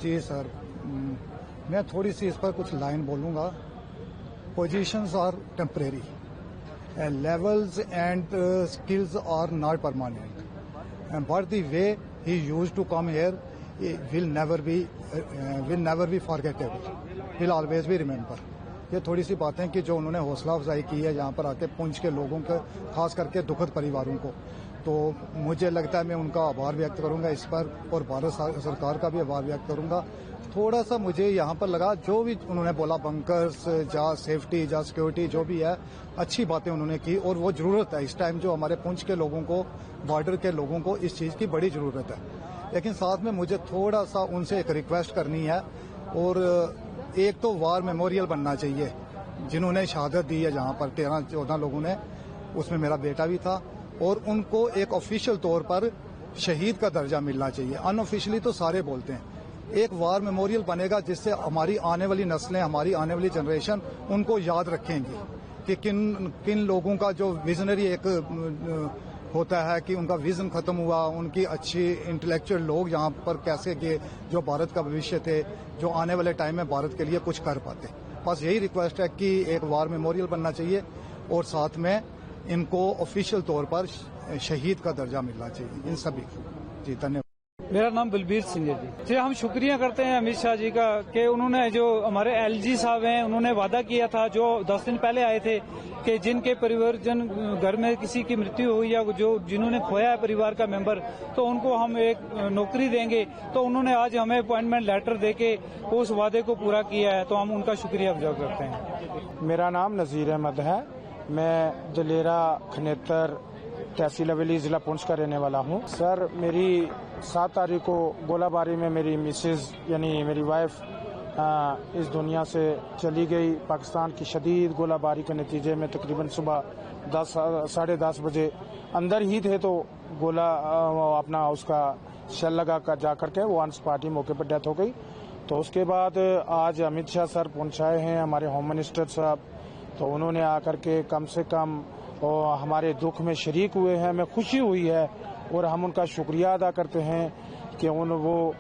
जी sir, मैं थोड़ी सी इस पर कुछ लाइन बोलूँगा। Positions are temporary, levels and skills are not permanent, but the way he used to come here will never be forgettable, will always be remember। ये थोड़ी सी बातें कि जो उन्होंने हौसला अफजाई की है यहाँ पर आके पुंछ के लोगों के, खास करके दुखद परिवारों को, तो मुझे लगता है मैं उनका आभार व्यक्त करूंगा इस पर, और भारत सरकार का भी आभार व्यक्त करूंगा। थोड़ा सा मुझे यहाँ पर लगा जो भी उन्होंने बोला, बंकर्स जा सेफ्टी जा सिक्योरिटी जो भी है, अच्छी बातें उन्होंने की, और वो जरूरत है इस टाइम जो हमारे पुंछ के लोगों को, बॉर्डर के लोगों को इस चीज की बड़ी जरूरत है। लेकिन साथ में मुझे थोड़ा सा उनसे एक रिक्वेस्ट करनी है, और एक तो वार मेमोरियल बनना चाहिए जिन्होंने शहादत दी है जहाँ पर 13-14 लोगों ने, उसमें मेरा बेटा भी था, और उनको एक ऑफिशियल तौर पर शहीद का दर्जा मिलना चाहिए। अनऑफिशियली तो सारे बोलते हैं, एक वार मेमोरियल बनेगा जिससे हमारी आने वाली नस्लें, हमारी आने वाली जनरेशन उनको याद रखेंगी कि किन लोगों का जो विजनरी एक होता है कि उनका विजन खत्म हुआ, उनकी अच्छी इंटेलेक्चुअल लोग यहाँ पर कैसे गए, जो भारत का भविष्य थे, जो आने वाले टाइम में भारत के लिए कुछ कर पाते। बस यही रिक्वेस्ट है कि एक वार मेमोरियल बनना चाहिए, और साथ में इनको ऑफिशियल तौर पर शहीद का दर्जा मिलना चाहिए इन सभी को। जी धन्यवाद। मेरा नाम बलबीर सिंह है जी। हम शुक्रिया करते हैं अमित शाह जी का कि उन्होंने, जो हमारे एलजी साहब हैं, उन्होंने वादा किया था जो 10 दिन पहले आए थे कि जिनके परिवारजन घर में किसी की मृत्यु हुई या जो जिन्होंने खोया है परिवार का मेंबर, तो उनको हम एक नौकरी देंगे। तो उन्होंने आज हमें अपॉइंटमेंट लेटर देके उस वादे को पूरा किया है, तो हम उनका शुक्रिया अदा करते हैं। मेरा नाम नजीर अहमद है, मैं जलेरा खनेतर तहसील हवेली जिला पुंछ का रहने वाला हूँ। सर, मेरी 7 तारीख को गोलाबारी में मेरी मिसेज यानी मेरी वाइफ इस दुनिया से चली गई। पाकिस्तान की शदीद गोलाबारी के नतीजे में तकरीबन सुबह 10-10:30 बजे अंदर ही थे, तो गोला अपना उसका शेल लगा कर जा करके वो ऑन स्पॉट ही मौके पर डेथ हो गई। तो उसके बाद आज अमित शाह सर पुंछ आए हैं, हमारे होम मिनिस्टर साहब, तो उन्होंने आकर के कम से कम और हमारे दुख में शरीक हुए हैं। हमें खुशी हुई है और हम उनका शुक्रिया अदा करते हैं कि वो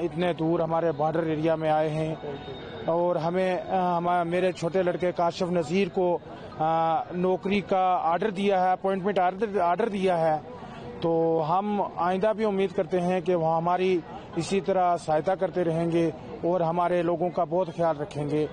इतने दूर हमारे बॉर्डर एरिया में आए हैं, और हमें मेरे छोटे लड़के काशिफ नज़ीर को नौकरी का आर्डर दिया है, अपॉइंटमेंट आर्डर दिया है। तो हम आइंदा भी उम्मीद करते हैं कि वह हमारी इसी तरह सहायता करते रहेंगे और हमारे लोगों का बहुत ख्याल रखेंगे।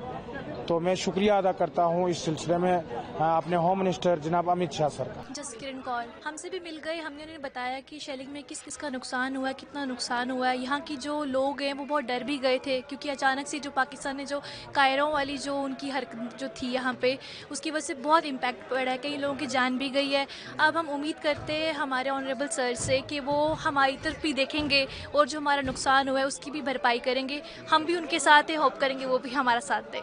तो मैं शुक्रिया अदा करता हूँ इस सिलसिले में अपने होम मिनिस्टर जनाब अमित शाह सर का। जस्ट किरण कौर हमसे भी मिल गए, हमने उन्हें बताया कि शेलिंग में किस किस का नुकसान हुआ है, कितना नुकसान हुआ है। यहाँ की जो लोग हैं वो बहुत डर भी गए थे, क्योंकि अचानक से जो पाकिस्तान ने जो कायरों वाली जो उनकी हरकत जो थी यहाँ पे, उसकी वजह से बहुत इम्पैक्ट पड़ा है, कई लोगों की जान भी गई है। अब हम उम्मीद करते हैं हमारे ऑनरेबल सर से कि वो हमारी तरफ भी देखेंगे और जो हमारा नुकसान हुआ है उसकी भी भरपाई करेंगे। हम भी उनके साथ हैं, होप करेंगे वो भी हमारा साथ दें।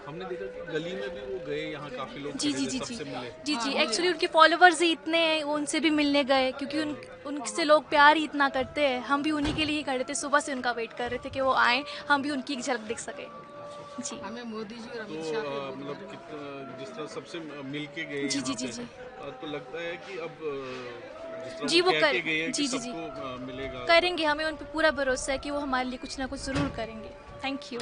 हमने देखा कि गली में भी वो गए, यहाँ काफी लोग जी एक्चुअली उनके फॉलोवर्स ही इतने हैं, वो उनसे भी मिलने गए, क्योंकि उनसे लोग प्यार ही इतना करते हैं। हम भी उन्हीं के लिए ही खड़े थे, सुबह से उनका वेट कर रहे थे कि वो आए, हम भी उनकी झलक देख सके। जी हमें मोदी जी और अमित शाह मतलब जिस तरह सबसे मिल के गए जी तो लगता है कि अब जिस तरह जी वो कर जी मिलेगा, करेंगे। हमें उन पर पूरा भरोसा है कि वो हमारे लिए कुछ ना कुछ जरूर करेंगे। Thank you.